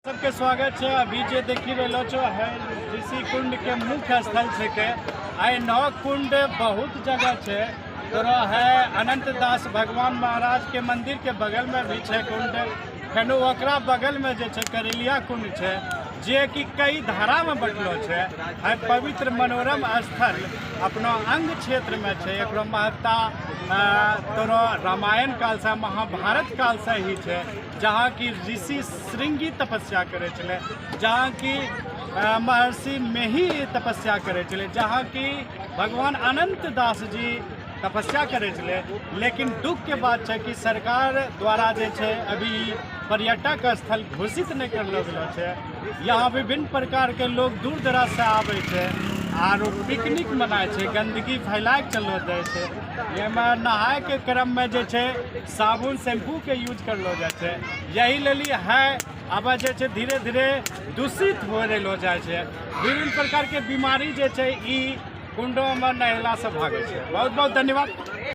सबके स्वागत है। अभी जे देखी रहो छो है ऋषि कुंड के मुख्य स्थल छे। आई नौ कुंड बहुत जगह छे। तो है अनंत दास भगवान महाराज के मंदिर के बगल में भी छे कुंड। फेनो ओकरा बगल में जे छे करेलिया कुंड छे, जे कि कई धारा में बटलो छे। है पवित्र मनोरम स्थल अपना अंग क्षेत्र में छे। एकरो महत्ता तोरो रामायण काल से महाभारत काल से ही छे, जहाँ की ऋषि श्रृंगी तपस्या करे चले, जहाँ की महर्षि में ही तपस्या करे चले, जहाँ की भगवान अनंत दास जी तपस्या करे चले। लेकिन दुख के बात है कि सरकार द्वारा जे छे अभी पर्यटक स्थल घोषित नहीं करलो गेलो छे। यहाँ विभिन्न प्रकार के लोग दूर दराज से आवे छे और पिकनिक मनाए छे, गंदगी फैलाए चलो जाए छे। ये में नहाए के क्रम में जे छे साबुन शैम्पू के यूज करलो जाए छे। यही लेली है अब जे छे धीरे धीरे दूषित हो रहलो जाए छे। विभिन्न प्रकार के बीमारी जे छे ई कुंडों में नहला से भागे छे। बहुत बहुत धन्यवाद।